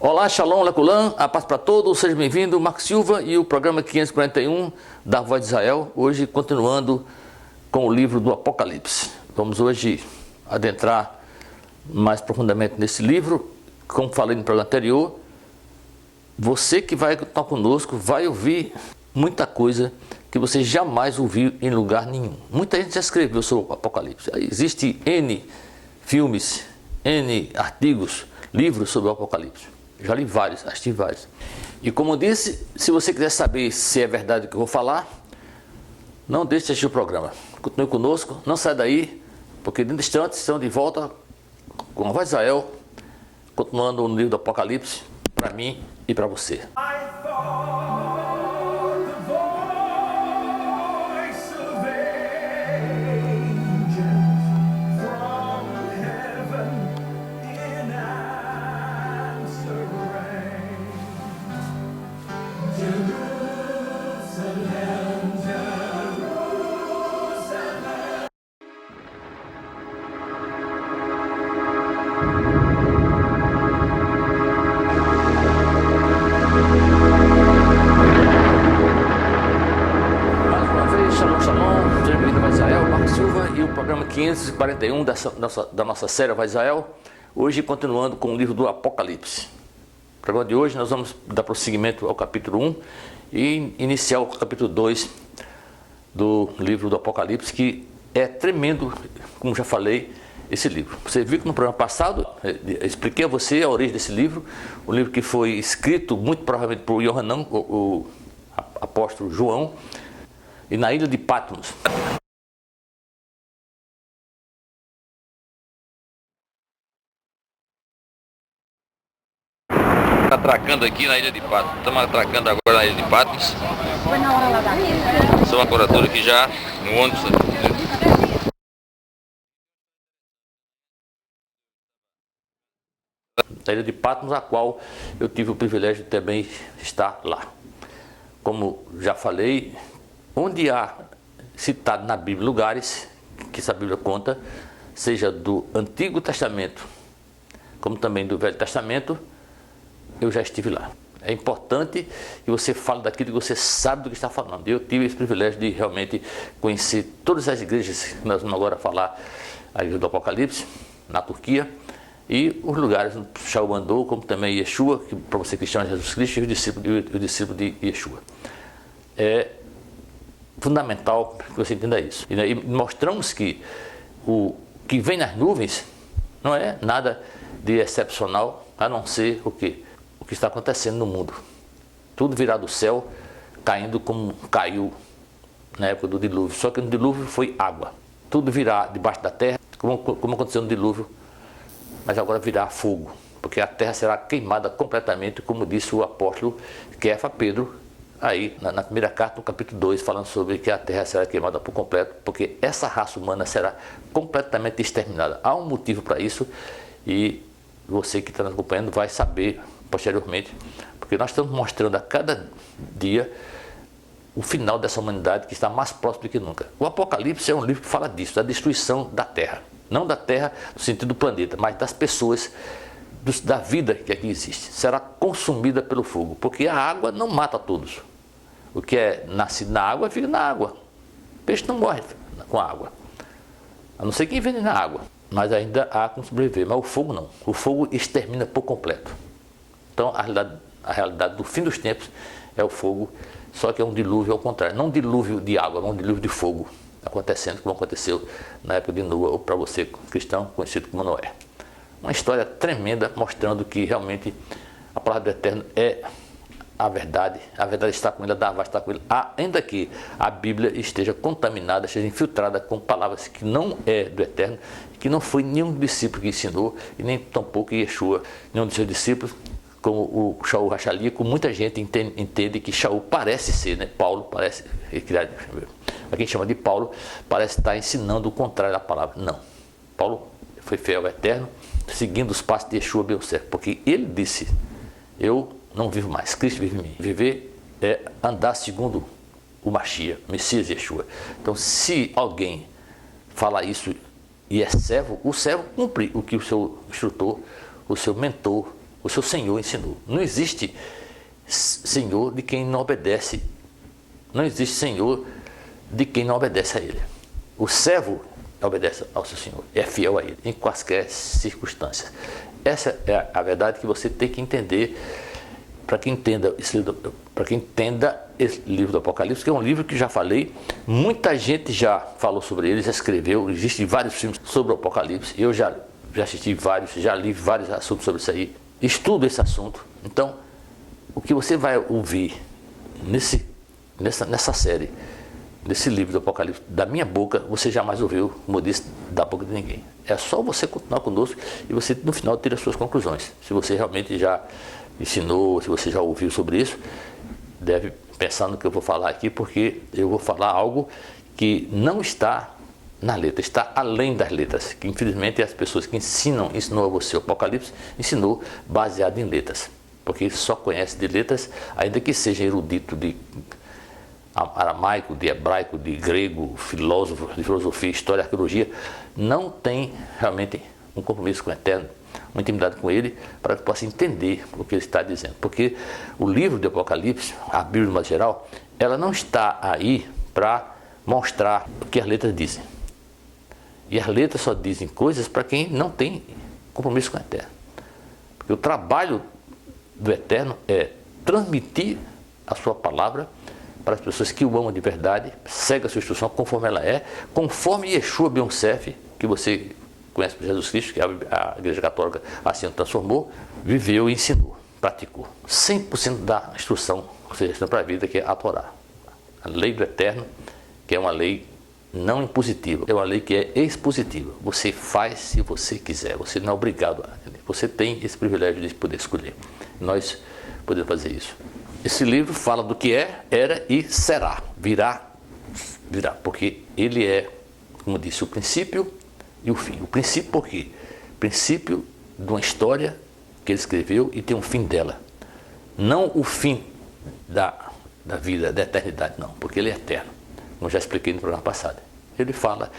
Olá, Shalom, Leculam, a paz para todos, seja bem-vindo, Marcos Silva e o programa 541 da Voz de Israel, hoje continuando com o livro do Apocalipse. Vamos hoje adentrar mais profundamente nesse livro. Como falei no programa anterior, você que vai estar conosco vai ouvir muita coisa que você jamais ouviu em lugar nenhum. Muita gente já escreveu sobre o Apocalipse. Existem N filmes, N artigos, livros sobre o Apocalipse. Já li vários, assisti vários. E como eu disse, se você quiser saber se é verdade o que eu vou falar, não deixe de assistir o programa. Continue conosco, não saia daí, porque dentro de instantes estamos de volta com a Voz de Israel, continuando no livro do Apocalipse, para mim e para você. E o programa 541 da nossa série Voz de Israel, hoje continuando com o livro do Apocalipse. No programa de hoje nós vamos dar prosseguimento ao capítulo 1 e iniciar o capítulo 2 do livro do Apocalipse, que é tremendo, como já falei, esse livro. Você viu que no programa passado eu expliquei a você a origem desse livro, o livro que foi escrito muito provavelmente por Yohanan, o apóstolo João, e na ilha de Patmos. Atracando aqui na ilha de Patmos. Estamos atracando agora na ilha de Patmos. Foi na hora lá da Estamos agora todos aqui já no ônibus. Da ilha de Patmos, a qual eu tive o privilégio de também estar lá. Como já falei, onde há citado na Bíblia lugares que essa Bíblia conta, seja do Antigo Testamento, como também do Velho Testamento, eu já estive lá. É importante que você fale daquilo que você sabe do que está falando. Eu tive esse privilégio de realmente conhecer todas as igrejas que nós vamos agora falar, a igreja do Apocalipse, na Turquia, e os lugares onde Shaul andou, como também Yeshua, que para você cristão é Jesus Cristo, e o discípulo de Yeshua. É fundamental que você entenda isso. E mostramos que o que vem nas nuvens não é nada de excepcional, a não ser o quê? O que está acontecendo no mundo. Tudo virá do céu, caindo como caiu na época do dilúvio. Só que no dilúvio foi água. Tudo virá debaixo da terra, como aconteceu no dilúvio, mas agora virá fogo, porque a terra será queimada completamente, como disse o apóstolo Kefa Pedro, aí na primeira carta, no capítulo 2, falando sobre que a terra será queimada por completo, porque essa raça humana será completamente exterminada. Há um motivo para isso e você que está nos acompanhando vai saber posteriormente, porque nós estamos mostrando a cada dia o final dessa humanidade que está mais próximo do que nunca. O Apocalipse é um livro que fala disso, da destruição da Terra. Não da Terra no sentido do planeta, mas das pessoas, da vida que aqui existe. Será consumida pelo fogo, porque a água não mata todos. O que é nascido na água, fica na água. O peixe não morre com a água, a não ser que envenene na água. Mas ainda há como sobreviver, mas o fogo não. O fogo extermina por completo. Então a realidade do fim dos tempos é o fogo, só que é um dilúvio ao contrário. Não um dilúvio de água, mas um dilúvio de fogo, acontecendo como aconteceu na época de Noé, ou para você cristão, conhecido como Noé. Uma história tremenda, mostrando que realmente a palavra do Eterno é a verdade está com ele, a Davá está com ele, ainda que a Bíblia esteja contaminada, esteja infiltrada com palavras que não é do Eterno, que não foi nenhum discípulo que ensinou, e nem tampouco Yeshua, nenhum dos seus discípulos, como o Shaul Rachalia, como muita gente entende que Shaul parece ser, né? Paulo parece, a quem chama de Paulo, parece estar ensinando o contrário da palavra. Não, Paulo foi fiel ao Eterno, seguindo os passos de Yeshua bem certo, porque ele disse, eu não vivo mais, Cristo vive em mim. Viver é andar segundo o Mashiach, Messias Yeshua. Então, se alguém fala isso e é servo, o servo cumpre o que o seu instrutor, o seu mentor O seu Senhor ensinou. Não existe Senhor de quem não obedece. Não existe Senhor de quem não obedece a Ele. O servo obedece ao seu Senhor, é fiel a Ele, em quaisquer circunstâncias. Essa é a verdade que você tem que entender para que entenda esse livro do Apocalipse, que é um livro que já falei, muita gente já falou sobre ele, já escreveu, existem vários filmes sobre o Apocalipse, eu já assisti vários, já li vários assuntos sobre isso aí, estudo esse assunto. Então, o que você vai ouvir nessa série, nesse livro do Apocalipse, da minha boca, você jamais ouviu, como eu disse, da boca de ninguém. É só você continuar conosco e você, no final, tira as suas conclusões. Se você realmente já ensinou, se você já ouviu sobre isso, deve pensar no que eu vou falar aqui, porque eu vou falar algo que não está na letra, está além das letras, que infelizmente as pessoas que ensinou a você o Apocalipse, ensinou baseado em letras, porque só conhece de letras, ainda que seja erudito de aramaico, de hebraico, de grego, filósofo, de filosofia, história, arqueologia, não tem realmente um compromisso com o Eterno, uma intimidade com Ele, para que possa entender o que Ele está dizendo. Porque o livro do Apocalipse, a Bíblia de modo geral, ela não está aí para mostrar o que as letras dizem. E as letras só dizem coisas para quem não tem compromisso com o Eterno. Porque o trabalho do Eterno é transmitir a sua palavra para as pessoas que o amam de verdade, segue a sua instrução conforme ela é, conforme Yeshua Ben Yosef, que você conhece por Jesus Cristo, que a Igreja Católica assim o transformou, viveu e ensinou, praticou. 100% da instrução, ou seja, para a vida, que é a Torá. A lei do Eterno, que é uma lei não impositiva, é uma lei que é expositiva. Você faz se você quiser, você não é obrigado a entender. Você tem esse privilégio de poder escolher. Nós podemos fazer isso. Esse livro fala do que é, era e será. Virá, porque ele é, como disse, o princípio e o fim. O princípio por quê? Princípio de uma história que ele escreveu e tem um fim dela. Não o fim da vida, da eternidade, não, porque ele é eterno. Como já expliquei no programa passado. Ele fala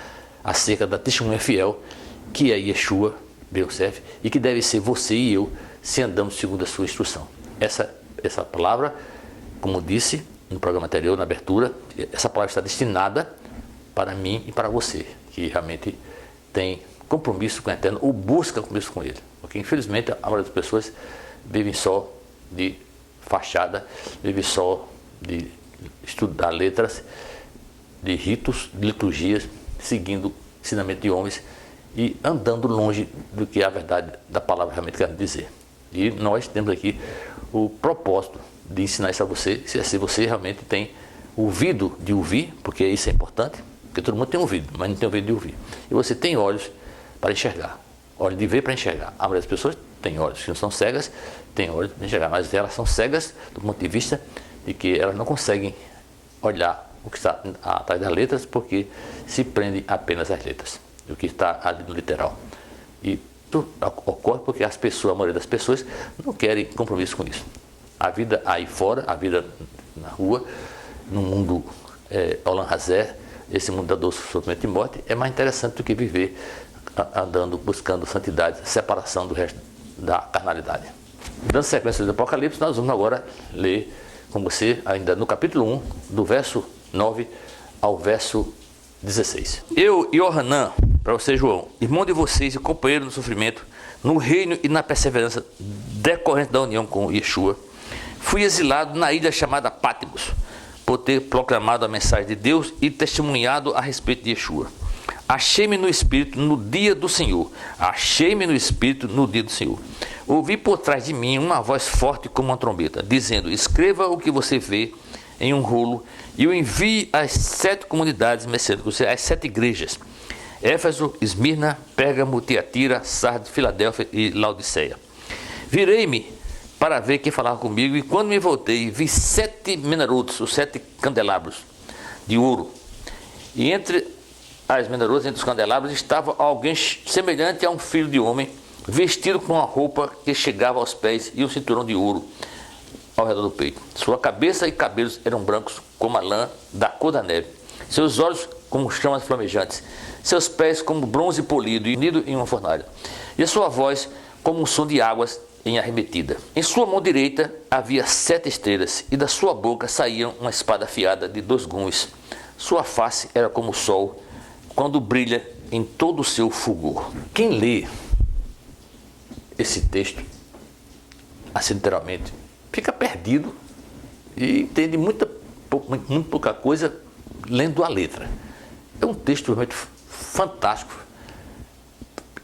acerca da testemunha fiel, que é Yeshua Ben Yosef, e que deve ser você e eu, se andamos segundo a sua instrução. Essa palavra, como disse no programa anterior, na abertura, essa palavra está destinada para mim e para você, que realmente tem compromisso com o Eterno ou busca compromisso com Ele. Porque infelizmente a maioria das pessoas vivem só de fachada, vivem só de estudar letras, de ritos, de liturgias, seguindo ensinamento de homens e andando longe do que a verdade da palavra realmente quer dizer. E nós temos aqui o propósito de ensinar isso a você, se você realmente tem ouvido de ouvir, porque isso é importante, porque todo mundo tem ouvido, mas não tem ouvido de ouvir. E você tem olhos para enxergar, olhos de ver para enxergar. A maioria das pessoas tem olhos que não são cegas, tem olhos para enxergar, mas elas são cegas do ponto de vista de que elas não conseguem olhar o que está atrás das letras, porque se prende apenas às letras, o que está ali no literal. E ocorre porque as pessoas, a maioria das pessoas, não querem compromisso com isso. A vida aí fora, a vida na rua, no mundo Olam Hazé, esse mundo da dor, sofrimento e morte, é mais interessante do que viver andando, buscando santidade, separação do resto da carnalidade. Dando sequência do Apocalipse, nós vamos agora ler com você, ainda no capítulo 1, do verso 9 ao verso 16. Eu, Yohanan, para você, João, irmão de vocês e companheiro no sofrimento, no reino e na perseverança decorrente da união com Yeshua, fui exilado na ilha chamada Patmos, por ter proclamado a mensagem de Deus e testemunhado a respeito de Yeshua. Achei-me no Espírito no dia do Senhor. Achei-me no Espírito no dia do Senhor. Ouvi por trás de mim uma voz forte como uma trombeta, dizendo: escreva o que você vê em um rolo e o envie às 7 comunidades messiânicas, às 7 igrejas: Éfeso, Esmirna, Pérgamo, Tiatira, Sardes, Filadélfia e Laodiceia. Virei-me para ver quem falava comigo, e quando me voltei, vi 7 menarotos, os 7 candelabros de ouro. E entre as menarotas, entre os candelabros, estava alguém semelhante a um filho de homem, vestido com uma roupa que chegava aos pés e um cinturão de ouro ao redor do peito. Sua cabeça e cabelos eram brancos como a lã da cor da neve. Seus olhos como chamas flamejantes. Seus pés como bronze polido e unido em uma fornalha. E a sua voz como um som de águas em arremetida. Em sua mão direita havia 7 estrelas, e da sua boca saía uma espada afiada de 2 gumes. Sua face era como o sol, quando brilha em todo o seu fulgor. Quem lê esse texto, assim literalmente, fica perdido e entende muito pouca coisa lendo a letra. É um texto realmente fantástico,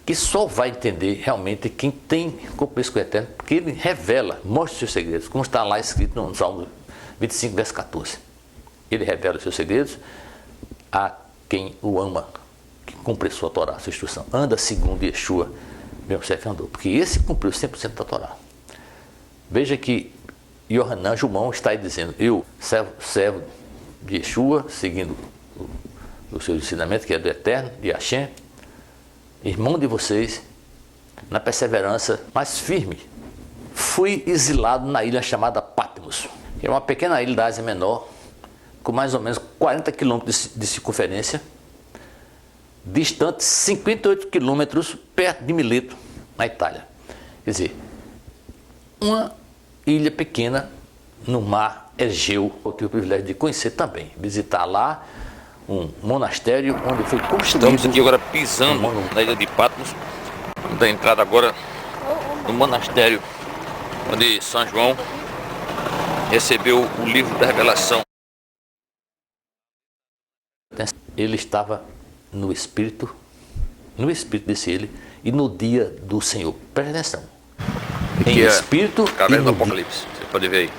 que só vai entender realmente quem tem compromisso com o Eterno, porque ele revela, mostra os seus segredos, como está lá escrito no Salmo 25, verso 14. Ele revela os seus segredos a quem o ama, que cumpre a sua Torá, a sua instrução. Anda segundo Yeshua, meu chefe andou, porque esse cumpriu 100% da Torá. Veja que Yohanan Jumão está aí dizendo: eu, servo de Yeshua, seguindo o seu ensinamento, que é do Eterno, de Hashem, irmão de vocês, na perseverança mais firme, fui exilado na ilha chamada Patmos, que é uma pequena ilha da Ásia Menor, com mais ou menos 40 quilômetros de circunferência, distante 58 quilômetros, perto de Mileto, na Itália. Quer dizer, uma ilha pequena no mar Egeu. Eu tive o privilégio de conhecer também, visitar lá um monastério onde foi construído. Estamos aqui agora pisando na ilha de Patmos, da entrada agora no monastério onde São João recebeu o livro da revelação. Ele estava no espírito desse ele, e no dia do Senhor. Presta atenção. Aqui Em é espírito Caverna e do no dia. Apocalipse, você pode ver aí.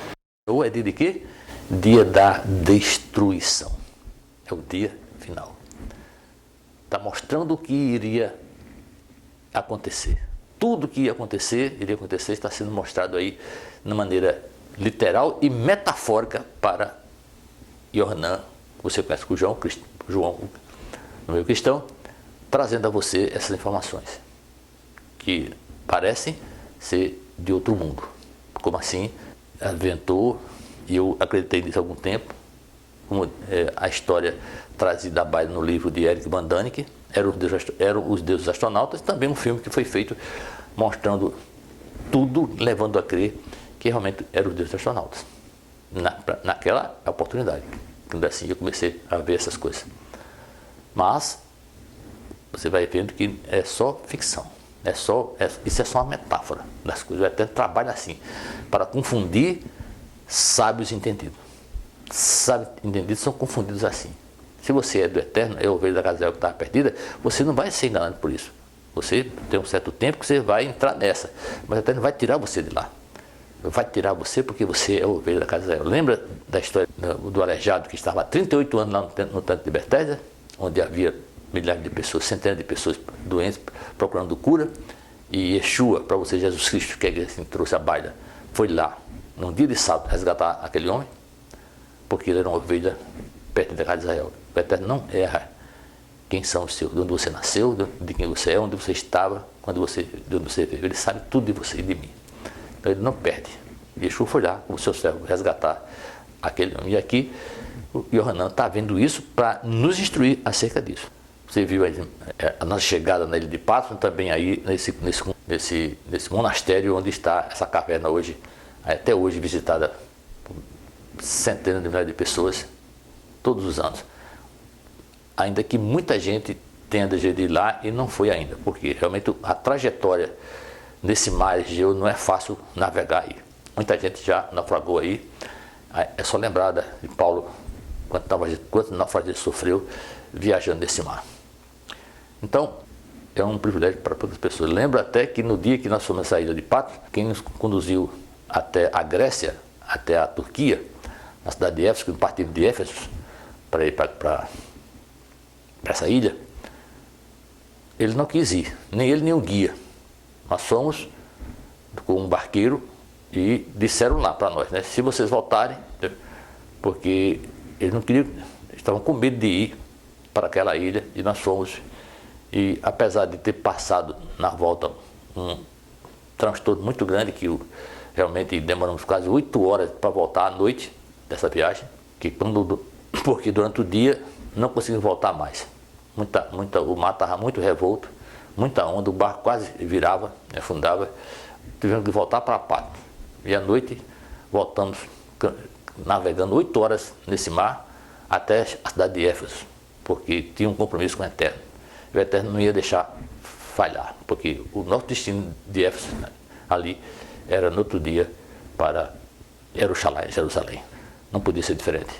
Ou é dia de quê? Dia da destruição. É o dia final. Está mostrando o que iria acontecer. Tudo que iria acontecer, está sendo mostrado aí de maneira literal e metafórica para Yohanan, você conhece com João, no meio cristão, trazendo a você essas informações que parecem ser de outro mundo. Como assim? Aventou, e eu acreditei nisso há algum tempo, como a história trazida à baila no livro de Eric Van Daniken, eram os deuses astronautas, também um filme que foi feito mostrando tudo, levando a crer que realmente eram os deuses astronautas. Naquela oportunidade, quando assim eu comecei a ver essas coisas. Mas você vai vendo que é só ficção. Isso é só uma metáfora das coisas. O Eterno trabalha assim, para confundir sábios e entendidos. Sábios e entendidos são confundidos assim. Se você é do Eterno, é ovelha da casa de Israel que estava perdida, você não vai ser enganado por isso. Você tem um certo tempo que você vai entrar nessa, mas o Eterno vai tirar você de lá. Vai tirar você porque você é ovelha da casa de Israel. Lembra da história do aleijado que estava há 38 anos lá no tanque de Betesda, onde havia milhares de pessoas, centenas de pessoas doentes procurando cura, e Yeshua, para você, Jesus Cristo, que é quem trouxe a baila, foi lá, num dia de sábado, resgatar aquele homem, porque ele era uma ovelha perto da casa de Israel. O Eterno não erra quem são os seus, de onde você nasceu, de quem você é, onde você estava, de onde você veio. Ele sabe tudo de você e de mim. Então ele não perde. Yeshua foi lá, como seu servo, resgatar aquele homem. E aqui o Yohanan está vendo isso para nos instruir acerca disso. Você viu aí a nossa chegada na ilha de Patmos, também aí nesse monastério onde está essa caverna hoje, até hoje visitada por centenas de milhares de pessoas, todos os anos. Ainda que muita gente tenha desejado de ir lá e não foi ainda, porque realmente a trajetória nesse mar Egeu não é fácil navegar aí. Muita gente já naufragou aí. É só lembrar de Paulo, quanto naufragio ele sofreu viajando nesse mar. Então, é um privilégio para todas as pessoas. Lembro até que no dia que nós fomos nessa ilha de Patmos, quem nos conduziu até a Grécia, até a Turquia, na cidade de Éfeso, no partido de Éfeso, para ir para essa ilha, ele não quis ir, nem ele nem o guia. Nós fomos com um barqueiro e disseram lá para nós, né, se vocês voltarem, porque eles não queriam, estavam com medo de ir para aquela ilha, e nós fomos. E apesar de ter passado na volta um transtorno muito grande, que realmente demoramos quase 8 horas para voltar à noite dessa viagem, porque durante o dia não conseguimos voltar mais. O mar estava muito revolto, muita onda, o barco quase virava, afundava, tivemos que voltar para Patmos. E à noite voltamos navegando 8 horas nesse mar até a cidade de Éfeso, porque tinha um compromisso com o Eterno. O Eterno não ia deixar falhar, porque o nosso destino de Éfeso ali era no outro dia para Jerusalém. Não podia ser diferente.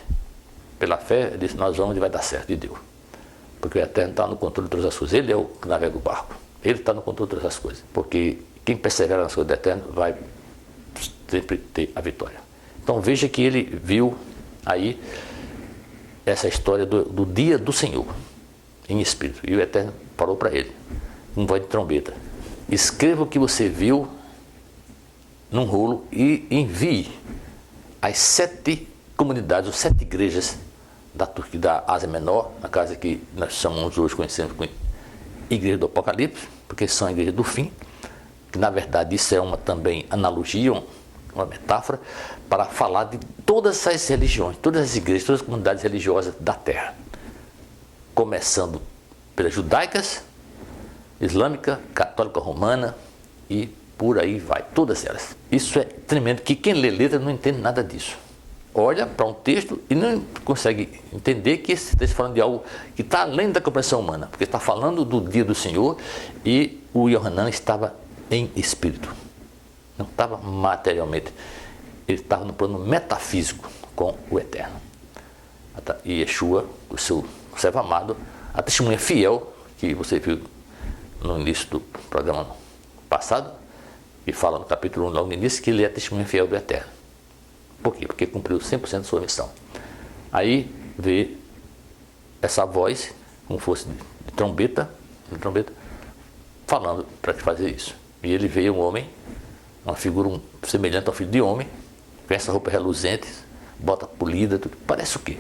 Pela fé, ele disse, nós vamos e vai dar certo, e deu. Porque o Eterno está no controle de todas as coisas. Ele é o que navega o barco. Ele está no controle de todas as coisas. Porque quem persevera nas coisas do Eterno vai sempre ter a vitória. Então veja que ele viu aí essa história do dia do Senhor, em espírito. E o Eterno falou para ele, com voz de trombeta, escreva o que você viu num rolo e envie as 7 comunidades, ou 7 igrejas da Turquia, da Ásia Menor, na casa que nós chamamos hoje, conhecemos como Igreja do Apocalipse, porque são a igreja do fim, que na verdade isso é uma também analogia, uma metáfora, para falar de todas as religiões, todas as igrejas, todas as comunidades religiosas da terra. Começando pelas judaicas, islâmica, católica, romana e por aí vai, todas elas. Isso é tremendo, que quem lê letra não entende nada disso. Olha para um texto e não consegue entender que esse texto está falando de algo que está além da compreensão humana, porque está falando do dia do Senhor e o Yohanan estava em espírito, não estava materialmente, ele estava no plano metafísico com o Eterno. E Yeshua, o seu servo amado, a testemunha fiel, que você viu no início do programa passado, que fala no capítulo 1, logo no início, que ele é a testemunha fiel do Eterno. Por quê? Porque cumpriu 100% de sua missão. Aí vê essa voz, como fosse de trombeta, falando para fazer isso. E ele veio um homem, uma figura semelhante ao filho de homem, com essa roupa reluzente, bota polida, tudo. Parece o quê?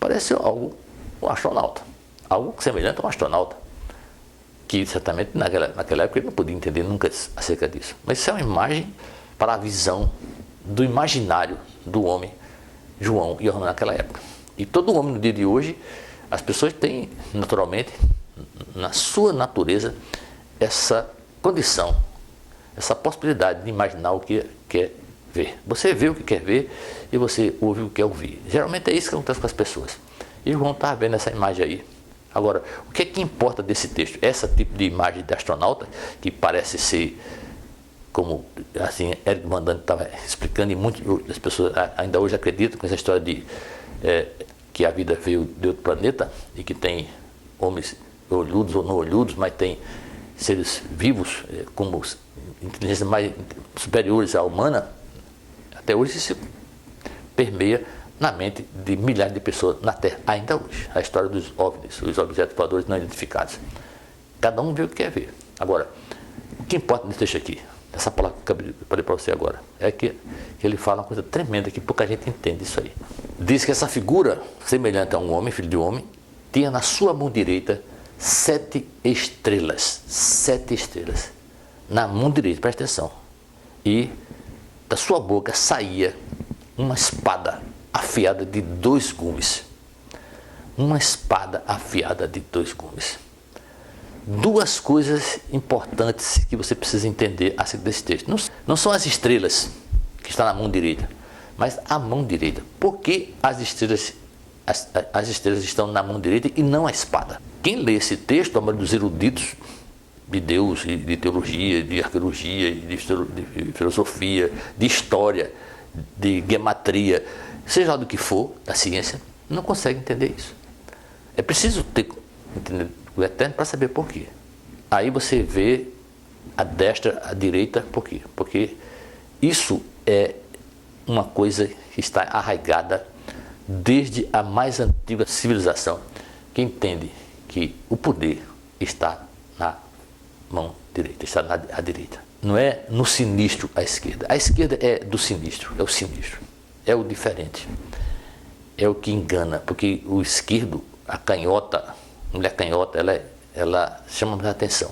Parece algo, um astronauta. Algo semelhante a um astronauta. Que certamente naquela época ele não podia entender nunca acerca disso. Mas isso é uma imagem para a visão do imaginário do homem, João e Yohanan naquela época. E todo homem no dia de hoje, as pessoas têm naturalmente, na sua natureza, essa condição, essa possibilidade de imaginar o que quer ver. Você vê o que quer ver e você ouve o que quer ouvir. Geralmente é isso que acontece com as pessoas. E João está vendo essa imagem aí. Agora, o que é que importa desse texto? Esse tipo de imagem de astronauta, que parece ser, como assim, Eric Mandani estava explicando, e muitas das pessoas ainda hoje acreditam com essa história de que a vida veio de outro planeta e que tem homens olhudos ou não olhudos, mas tem seres vivos como inteligências mais superiores à humana. Até hoje isso permeia na mente de milhares de pessoas na Terra, ainda hoje. A história dos OVNIs, os objetos voadores não identificados. Cada um vê o que quer ver. Agora, o que importa nesse texto aqui, essa palavra que eu falei para você agora, é que ele fala uma coisa tremenda que pouca gente entende isso aí. Diz que essa figura, semelhante a um homem, filho de homem, tinha na sua mão direita 7 estrelas. 7 estrelas. Na mão direita, presta atenção. E da sua boca saía uma espada afiada de 2 gumes. Uma espada afiada de 2 gumes. 2 coisas importantes que você precisa entender acerca desse texto. Não são as estrelas que estão na mão direita, mas a mão direita. Por que as estrelas estão na mão direita e não a espada? Quem lê esse texto, a maioria dos eruditos de Deus, de teologia, de arqueologia, de filosofia, de história, de gematria, seja lá do que for, da ciência, não consegue entender isso. É preciso entender o Eterno para saber por quê. Aí você vê a destra, a direita, por quê? Porque isso é uma coisa que está arraigada desde a mais antiga civilização, que entende que o poder está na mão direita, está à direita. Não é no sinistro à esquerda. A esquerda é do sinistro, é o sinistro, é o diferente, é o que engana, porque o esquerdo, a canhota, a mulher canhota, ela chama mais atenção.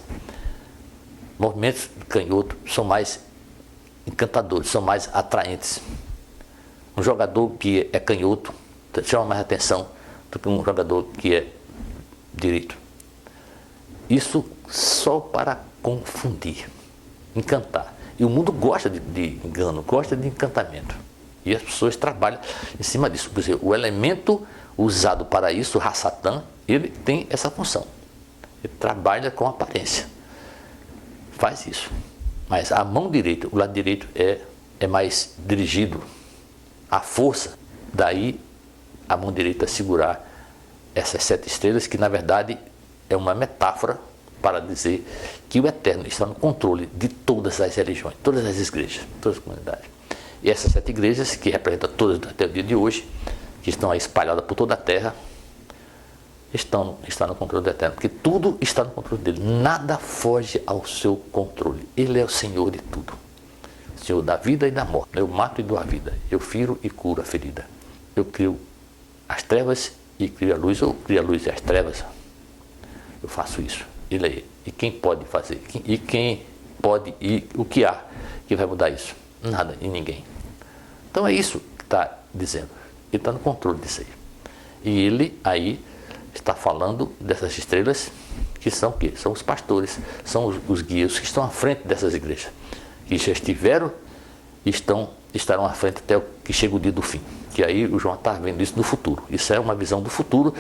Movimentos canhotos são mais encantadores, são mais atraentes. Um jogador que é canhoto chama mais atenção do que um jogador que é direito. Isso só para confundir, encantar. E o mundo gosta de engano, gosta de encantamento. E as pessoas trabalham em cima disso. Por exemplo, o elemento usado para isso, o Ra-Satã, ele tem essa função. Ele trabalha com aparência. Faz isso. Mas a mão direita, o lado direito é mais dirigido à força. Daí a mão direita segurar essas 7 estrelas, que na verdade é uma metáfora para dizer que o Eterno está no controle de todas as religiões, todas as igrejas, todas as comunidades. E essas 7 igrejas, que representam todas até o dia de hoje, que estão aí espalhadas por toda a terra, estão no controle do Eterno, porque tudo está no controle dele, nada foge ao seu controle. Ele é o Senhor de tudo, Senhor da vida e da morte. Eu mato e dou a vida, eu firo e curo a ferida, eu crio as trevas e crio a luz, ou crio a luz e as trevas. Eu faço isso, ele é ele. E quem pode fazer? E quem pode, e o que há que vai mudar isso? Nada e ninguém. Então é isso que está dizendo, ele está no controle disso aí. E ele aí está falando dessas estrelas, que são o quê? São os pastores, são os guias que estão à frente dessas igrejas, que já estiveram e estarão à frente até que chega o dia do fim. Que aí o João está vendo isso no futuro. Isso é uma visão do futuro,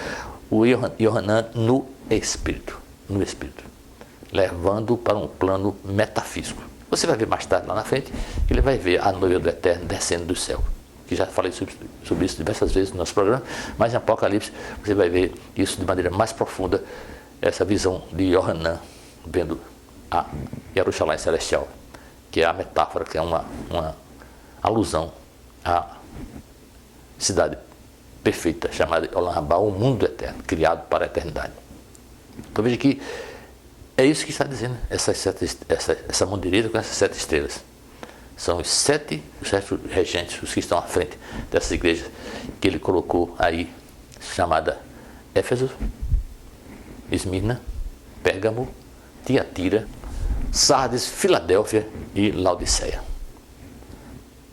o Yohanan no Espírito, levando para um plano metafísico. Você vai ver mais tarde lá na frente, ele vai ver a noiva do Eterno descendo do céu. Que já falei sobre isso diversas vezes no nosso programa, mas em Apocalipse você vai ver isso de maneira mais profunda, essa visão de Yohanan vendo a Jerusalém Celestial, que é a metáfora, que é uma alusão à cidade perfeita, chamada Olam Rabá, o mundo eterno, criado para a eternidade. Então veja que é isso que está dizendo essa mão direita com essas 7 estrelas. São os 7 regentes, os que estão à frente dessas igrejas que ele colocou aí, chamada Éfeso, Esmirna, Pérgamo, Tiatira, Sardes, Filadélfia e Laodiceia.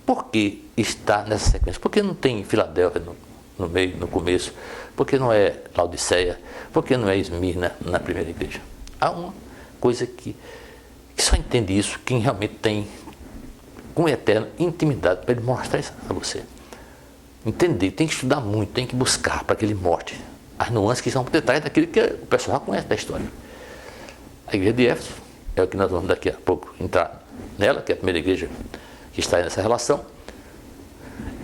Por que está nessa sequência? Por que não tem Filadélfia no meio, no começo? Por que não é Laodiceia? Por que não é Esmirna na primeira igreja? Há uma coisa que só entende isso quem realmente tem com o Eterno intimidade, para ele mostrar isso a você. Entender, tem que estudar muito, tem que buscar para que ele mostre as nuances que são por detrás daquilo que o pessoal já conhece da história. A igreja de Éfeso é o que nós vamos daqui a pouco entrar nela, que é a primeira igreja que está aí nessa relação.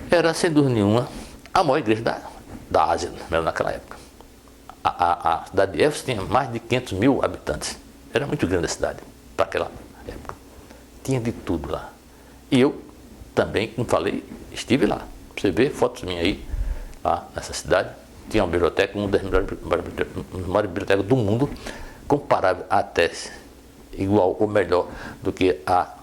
Era, sem dúvida nenhuma, a maior igreja da Ásia, mesmo naquela época. A cidade de Éfeso tinha mais de 500 mil habitantes. Era muito grande a cidade para aquela época. Tinha de tudo lá. E eu também, como falei, estive lá. Você vê fotos minhas aí, lá nessa cidade. Tinha uma biblioteca, uma das maiores bibliotecas do mundo, comparável até igual ou melhor do que a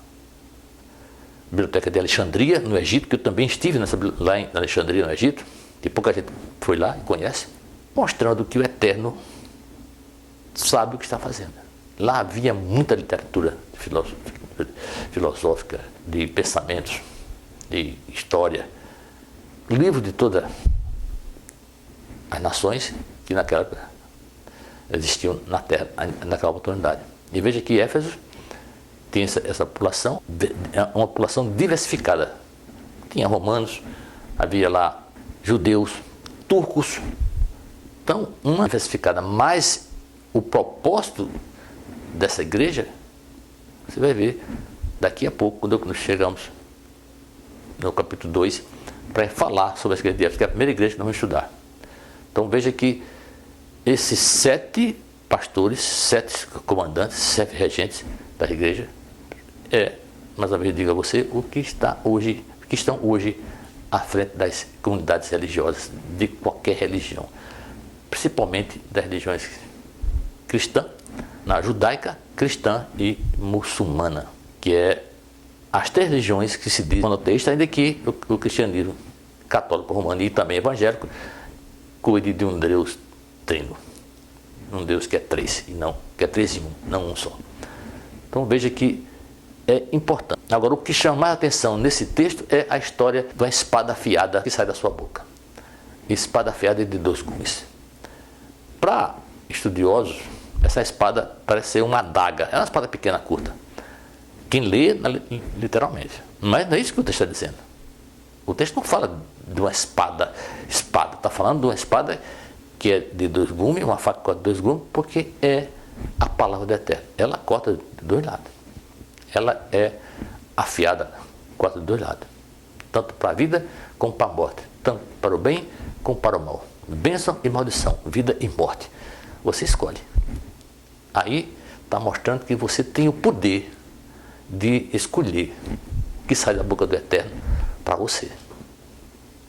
biblioteca de Alexandria, no Egito, que eu também estive lá em Alexandria, no Egito, que pouca gente foi lá e conhece, mostrando que o Eterno sabe o que está fazendo. Lá havia muita literatura filosófica, de pensamentos, de história, livro de todas as nações que naquela época existiam na Terra, naquela oportunidade. E veja que Éfeso tem essa população, uma população diversificada. Tinha romanos, havia lá judeus, turcos, então uma diversificada, mas o propósito dessa igreja, você vai ver daqui a pouco, quando chegamos no capítulo 2, para falar sobre a igreja de Éfeso, que é a primeira igreja que nós vamos estudar. Então veja que esses 7 pastores, 7 comandantes, 7 regentes da igreja, mais uma vez digo a você, que estão hoje à frente das comunidades religiosas, de qualquer religião, principalmente das religiões cristã, na judaica, cristã e muçulmana, que é as 3 religiões que se diz monoteísta, ainda que o cristianismo católico, romano e também evangélico cuide de um Deus trino, um Deus que é 3 e não, que é 3 em 1, não um só. Então veja que é importante. Agora, o que chama a atenção nesse texto é a história de uma espada afiada que sai da sua boca. Espada afiada de 2 gumes. Para estudiosos, essa espada parece ser uma adaga, é uma espada pequena, curta, Quem lê literalmente. Mas não é isso que o texto está dizendo. O texto não fala de uma espada. Espada, está falando de uma espada que é de 2 gumes, uma faca que corta 2 gumes, porque é a palavra do Eterno. Ela corta de 2 lados. Ela é afiada, corta de 2 lados. Tanto para a vida como para a morte. Tanto para o bem como para o mal. Bênção e maldição, vida e morte. Você escolhe. Aí está mostrando que você tem o poder de escolher o que sai da boca do Eterno para você.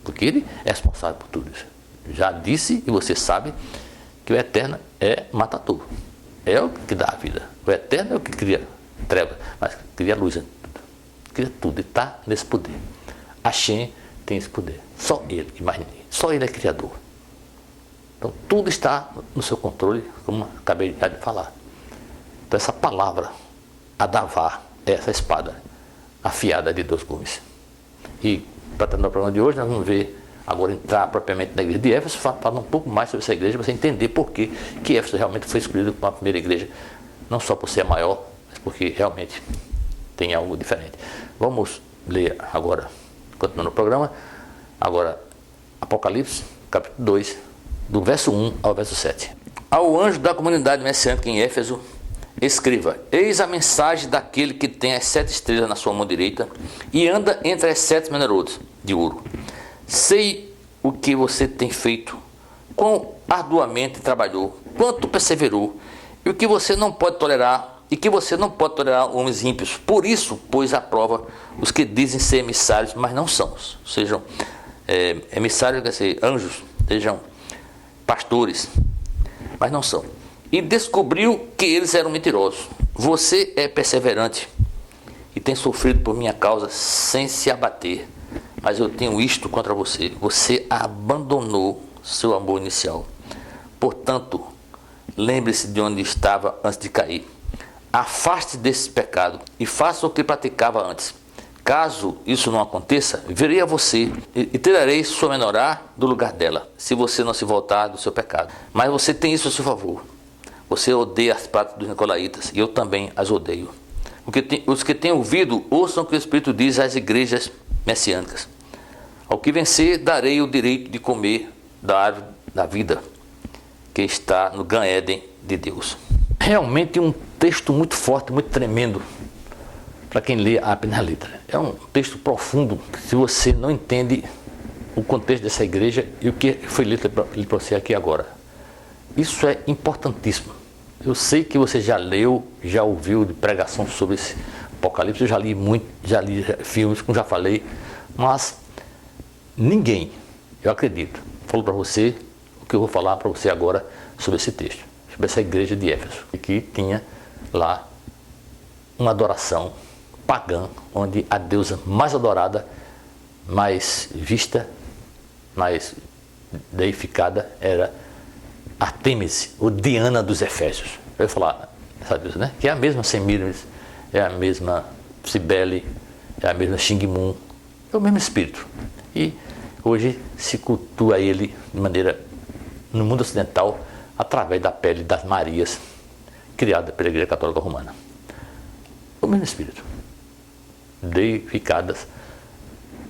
Porque Ele é responsável por tudo isso. Já disse e você sabe que o Eterno é matador. É o que dá a vida. O Eterno é o que cria trevas, mas cria luz. Cria tudo e está nesse poder. Hashem tem esse poder. Só Ele e mais ninguém. Só Ele é criador. Então tudo está no seu controle, como acabei de falar. Então essa palavra, Adavá, é essa espada afiada de 2 gumes. E para terminar o programa de hoje, nós vamos ver, agora entrar propriamente na igreja de Éfeso, falar um pouco mais sobre essa igreja, para você entender por que Éfeso realmente foi escolhido como a primeira igreja, não só por ser a maior, mas porque realmente tem algo diferente. Vamos ler agora, continuando o programa, agora Apocalipse, capítulo 2, do verso 1 ao verso 7. Ao anjo da comunidade messiânica em Éfeso, escreva: eis a mensagem daquele que tem as 7 estrelas na sua mão direita e anda entre as 7 menorôs de ouro. Sei o que você tem feito, quão arduamente trabalhou, quanto perseverou, e o que você não pode tolerar, homens ímpios. Por isso, pôs à prova os que dizem ser emissários, mas não são. Sejam emissários, quer dizer, anjos, sejam pastores, mas não são. E descobriu que eles eram mentirosos. Você é perseverante e tem sofrido por minha causa sem se abater. Mas eu tenho isto contra você: você abandonou seu amor inicial. Portanto, lembre-se de onde estava antes de cair. Afaste desse pecado e faça o que praticava antes. Caso isso não aconteça, virei a você e tirarei sua menorá do lugar dela, se você não se voltar do seu pecado. Mas você tem isso a seu favor: você odeia as práticas dos nicolaítas, e eu também as odeio. Os que têm ouvido, ouçam o que o Espírito diz às igrejas messiânicas. Ao que vencer, darei o direito de comer da árvore da vida, que está no Gan Éden de Deus. Realmente um texto muito forte, muito tremendo, para quem lê a apenas a letra. É um texto profundo, se você não entende o contexto dessa igreja e o que foi lido para você aqui agora. Isso é importantíssimo. Eu sei que você já leu, já ouviu de pregação sobre esse Apocalipse, eu já li muito, já li filmes, como já falei, mas ninguém, eu acredito, falou para você o que eu vou falar para você agora sobre esse texto, sobre essa igreja de Éfeso, que tinha lá uma adoração pagã, onde a deusa mais adorada, mais vista, mais deificada era Artemis, ou Diana dos Efésios. Eu ia falar essa deusa, né? Que é a mesma Semíramis, é a mesma Cibele, é a mesma Xingmun, é o mesmo espírito. E hoje se cultua ele de maneira, no mundo ocidental, através da pele das Marias, criada pela Igreja Católica Romana. O mesmo espírito, deificadas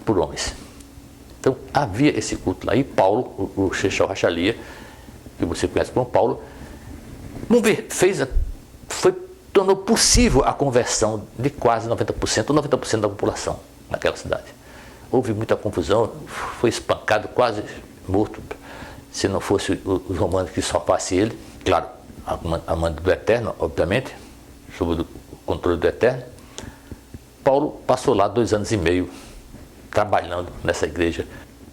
por homens. Então havia esse culto lá. E Paulo, o Shechal Rachalia, que você conhece como Paulo, vamos ver, tornou possível a conversão de quase 90% ou 90% da população naquela cidade. Houve muita confusão, foi espancado, quase morto, se não fosse os romanos que salvassem ele, claro, a mando do Eterno, obviamente, sob o controle do Eterno. Paulo passou lá 2 anos e meio trabalhando nessa igreja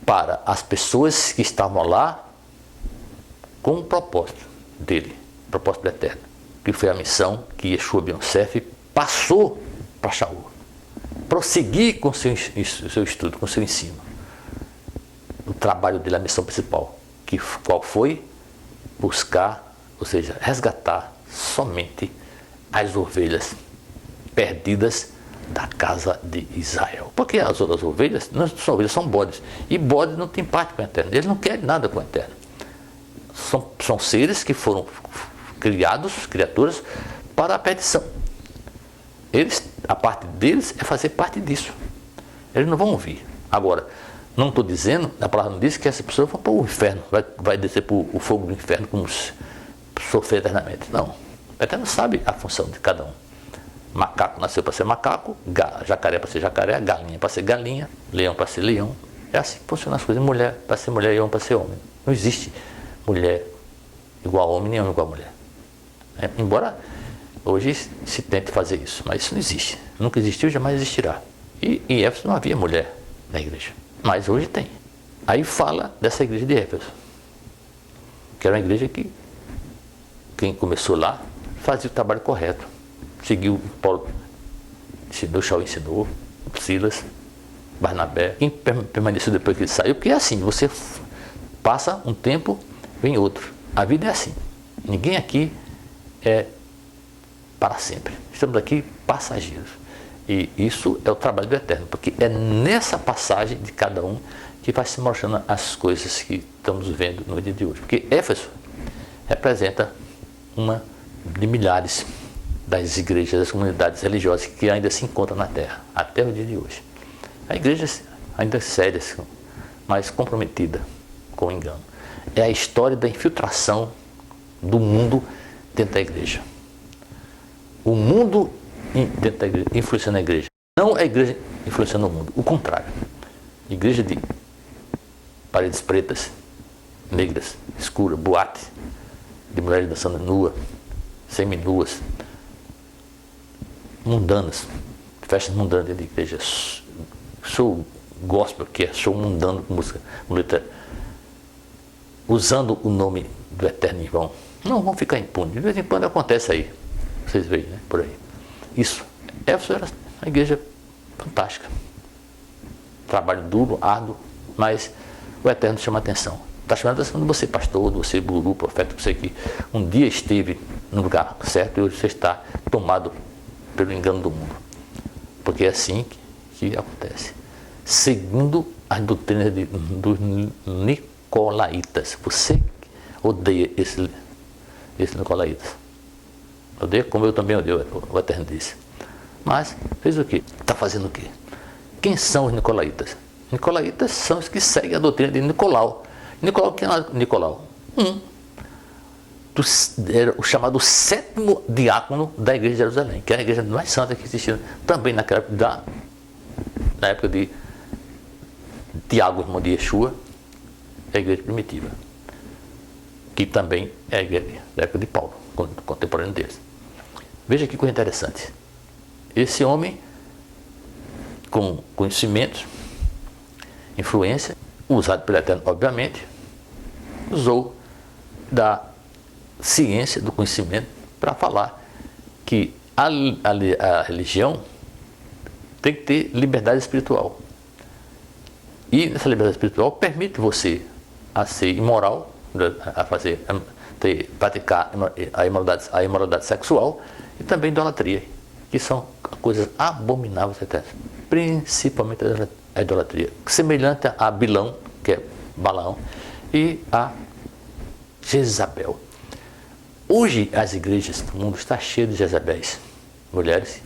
para as pessoas que estavam lá com o propósito dele, o propósito do Eterno, que foi a missão que Yeshua Ben Yosef passou para Shaul. Prosseguir com seu estudo, com seu ensino. O trabalho dele, a missão principal, qual foi buscar, ou seja, resgatar somente as ovelhas perdidas da casa de Israel. Porque as outras ovelhas não são ovelhas, são bodes. E bodes não tem parte com o Eterno. Eles não querem nada com o Eterno. São seres que foram criados, criaturas, para a perdição. Eles a parte deles é fazer parte disso. Eles não vão ouvir. Agora, não estou dizendo, a palavra não diz que essa pessoa vai para o inferno, vai descer para o fogo do inferno como sofrer eternamente. Não. O Eterno sabe a função de cada um. Macaco nasceu para ser macaco, jacaré para ser jacaré, galinha para ser galinha, leão para ser leão. É assim que funcionam as coisas. Mulher para ser mulher e homem para ser homem. Não existe mulher igual a homem, nem homem igual a mulher. Embora hoje se tente fazer isso, mas isso não existe. Nunca existiu e jamais existirá. E em Éfeso não havia mulher na igreja, mas hoje tem. Aí fala dessa igreja de Éfeso, que era uma igreja que quem começou lá fazia o trabalho correto. Seguiu Paulo, Shaul ensinou, Silas, Barnabé, quem permaneceu depois que ele saiu, porque é assim, você passa um tempo, vem outro. A vida é assim. Ninguém aqui é para sempre. Estamos aqui passageiros. E isso é o trabalho do Eterno, porque é nessa passagem de cada um que vai se mostrando as coisas que estamos vendo no dia de hoje. Porque Éfeso representa uma de milhares das igrejas, das comunidades religiosas que ainda se encontram na Terra, até o dia de hoje. A igreja ainda séria, mas comprometida com o engano. É a história da infiltração do mundo dentro da igreja. O mundo dentro da igreja influenciando a igreja. Não a igreja influenciando o mundo. O contrário. Igreja de paredes pretas, negras, escuras, boate, de mulheres dançando nua, seminuas, mundanas, festas mundanas dentro da igreja. Show gospel, que é show mundano com música, letra, usando o nome do Eterno em vão. Não vão ficar impunes. De vez em quando acontece aí. Vocês veem, né? Por aí. Isso. Éfeso era uma igreja fantástica. Trabalho duro, árduo, mas o Eterno chama a atenção. Está chamando a atenção de você, pastor, de você, guru, profeta, você que um dia esteve no lugar certo e hoje você está tomado pelo engano do mundo. Porque é assim que acontece. Seguindo as doutrinas dos nicolaítas. Você odeia esse nicolaítas. Odeia como eu também odeio, o Eterno disse. Mas fez o quê? Está fazendo o quê? Quem são os nicolaítas? Nicolaítas são os que seguem a doutrina de Nicolau. Nicolau, quem era Nicolau? Era o chamado sétimo diácono da igreja de Jerusalém, que era a igreja mais santa que existia também naquela época, na época de Tiago, irmão de Yeshua, é a igreja primitiva, que também é a igreja da época de Paulo, contemporâneo deles. Veja que coisa interessante. Esse homem, com conhecimento, influência, usado pelo Eterno, obviamente, usou da ciência, do conhecimento, para falar que a religião tem que ter liberdade espiritual. E nessa liberdade espiritual permite você a ser imoral, praticar a imoralidade sexual e também idolatria, que são coisas abomináveis até, principalmente a idolatria, semelhante a Bilão, que é Balaão, e a Jezabel. Hoje as igrejas do mundo estão cheias de Jezabéis, mulheres,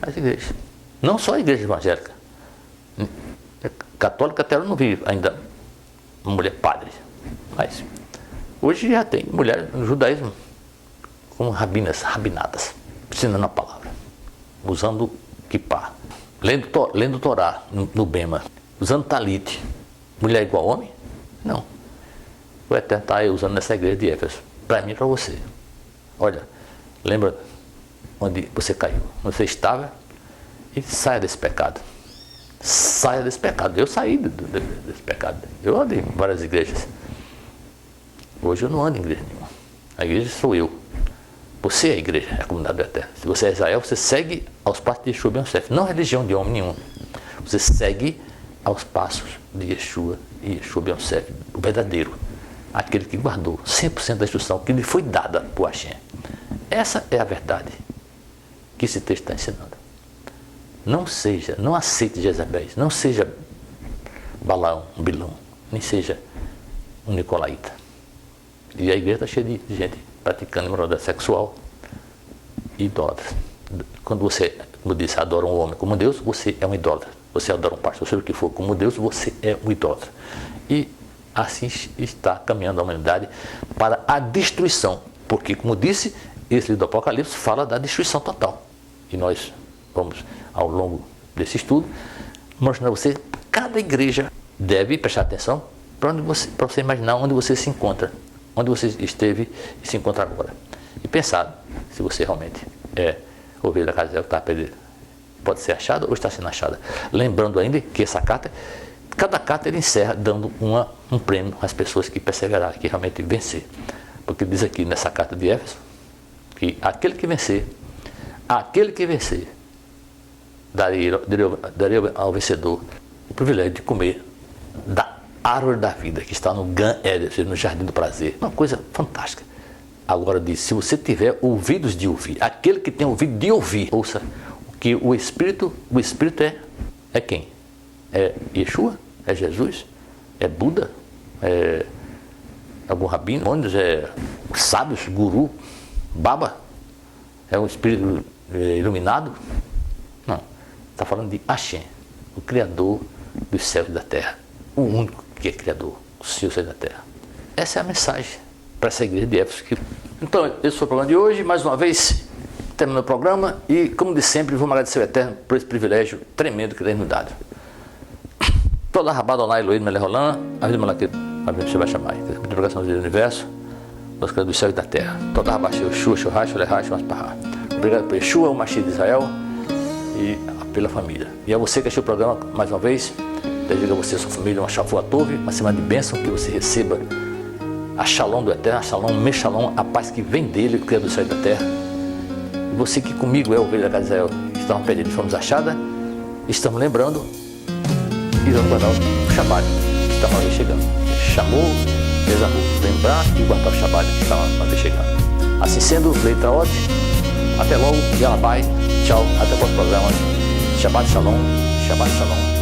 as igrejas, não só a igreja evangélica, católica até eu não vi ainda uma mulher padre, mas hoje já tem mulheres no judaísmo como rabinadas, ensinando a palavra, usando kippah, lendo Torá no Bema, usando talit. Mulher igual homem? Não. O Eterno está aí usando nessa igreja de Éfeso, para mim e para você. Olha, lembra onde você caiu, onde você estava, e saia desse pecado. Saia desse pecado. Eu saí desse pecado. Eu ando em várias igrejas. Hoje eu não ando em igreja nenhuma. A igreja sou eu. Você é a igreja, é a comunidade do Eterno. Se você é Israel, você segue aos passos de Yeshua Ben Yosef. Não religião de homem nenhum. Você segue aos passos de Yeshua e Yeshua Ben Yosef, o verdadeiro. Aquele que guardou 100% da instrução que lhe foi dada por Hashem. Essa é a verdade que esse texto está ensinando. Não aceite Jezabéis, não seja Balaão, Bilão, nem seja um nicolaíta. E a igreja está cheia de gente praticando imoralidade sexual e idólatras. quando você, como eu disse, adora um homem como Deus, você é um idólatra. Você adora um pastor, seja o que for, como Deus, você é um idólatra. E assim está caminhando a humanidade para a destruição. Porque, como disse, esse livro do Apocalipse fala da destruição total. E nós vamos, ao longo desse estudo, mostrar a você, cada igreja deve prestar atenção para você imaginar onde você se encontra, onde você esteve e se encontra agora. E pensar se você realmente é ovelha da casa de Israel que está perdida. Pode ser achada ou está sendo achada. Lembrando ainda que essa carta, cada carta ele encerra dando um prêmio às pessoas que perseverarem, que realmente vencer. Porque diz aqui nessa carta de Éfeso que aquele que vencer, daria ao vencedor o privilégio de comer da árvore da vida que está no Gan Eden, no jardim do prazer. Uma coisa fantástica. Agora diz, se você tiver ouvidos de ouvir, aquele que tem ouvido de ouvir, ouça que o Espírito é quem? É Yeshua? É Jesus? É Buda? É algum rabino? É sábios, guru, baba? É um espírito iluminado? Não. Está falando de Hashem, o Criador dos céus e da terra. O único que é Criador dos céus e da terra. Essa é a mensagem para essa igreja de Éfeso. Então, esse foi o programa de hoje. Mais uma vez, terminando o programa. E, como de sempre, vamos agradecer ao Eterno por esse privilégio tremendo que tem nos dado. Toda rabada online, Elohim, Melerolan, a vida malaquita, a vida você vai chamar. Muito obrigado do universo, dos criadores dos céus e da terra. Toda rabada, Yeshua, Shohash, Olehash, Masparra. Obrigado por Yeshua, o Mashiach de Israel e pela família. E a você que assistiu o programa mais uma vez, desejo a você e a sua família uma Shavuot Tov, uma semana de bênção, que você receba a Shalom do Eterno, a Shalom, Meshalom, a paz que vem dele, o Criador do céu e da terra. E você que comigo é o ovelha da casa de Israel, estavam perdidos, fomos achadas, estamos lembrando e vamos guardar o Shabbat, que está uma vez chegando. Chamou, desarmou, lembrar e guardar o Shabbat, que está uma vez chegando. Assim sendo, letra Ot, até logo, Yalabai, tchau, até o próximo programa. Shabbat Shalom, Shabbat Shalom.